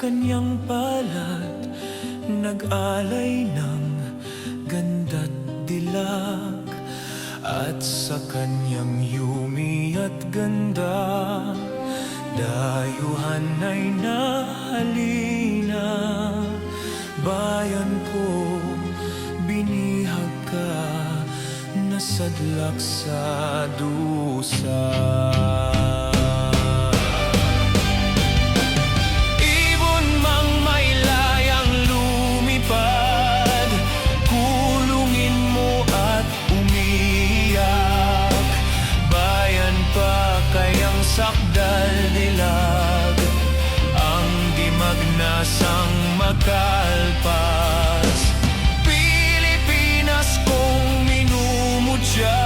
kanyang palad, nag-alay ng ganda't dilag. At sa kanyang yumi at ganda, dayuhan ay nahalina. Bayan ko, binihag ka, nasadlak sa dusa. Ibon mang may layang lumipad, kulungin mo at umiyak. Bayan pa kayang sakdal dilag, ang dimag na sang makalpas. Pilipinas kong minumudya,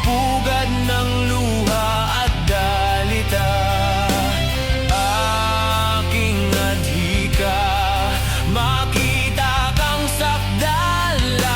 pugad ng luha at dalita. Aking adhika, makita kang sakdalaya.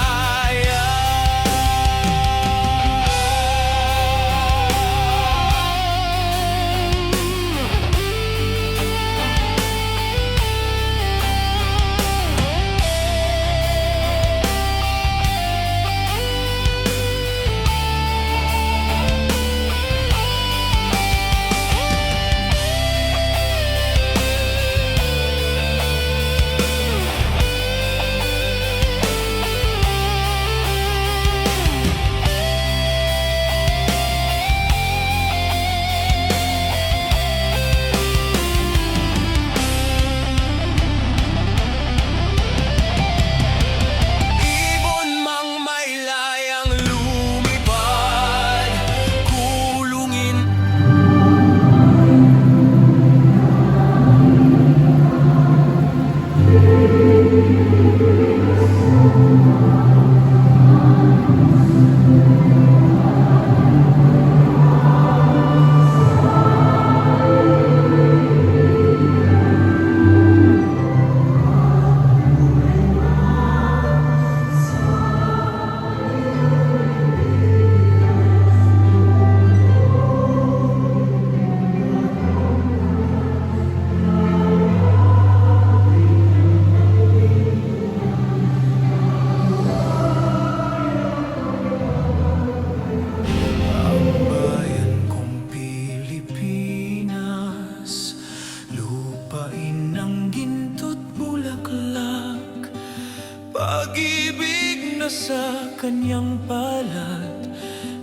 Pag-ibig na sa kanyang palad,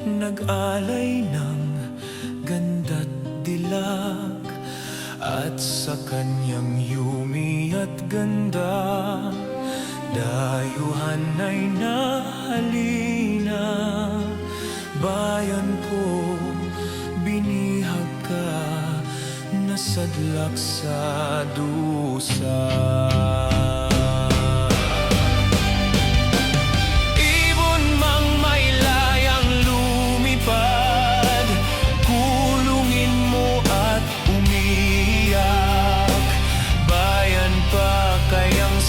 nag-alay ng ganda't dilag. At sa kanyang yumi at ganda, dayuhan ay nahalina. Bayan ko, binihag ka, nasadlak sa dusa.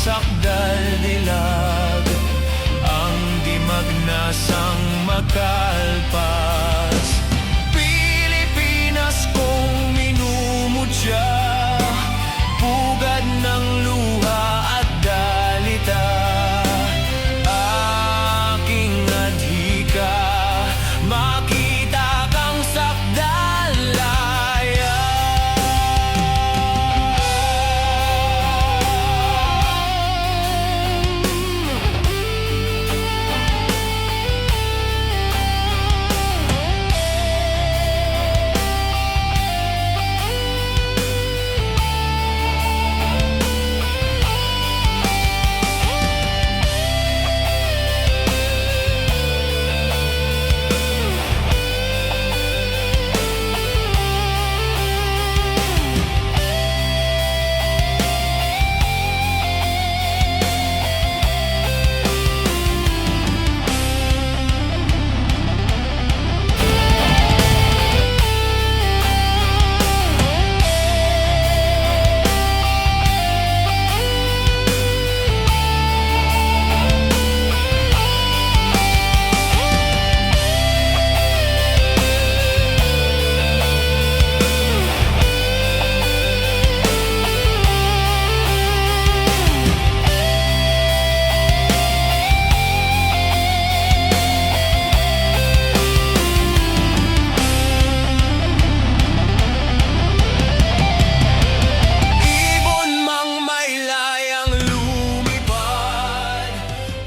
Sakdal dilag, ang dimag na sang makalpas.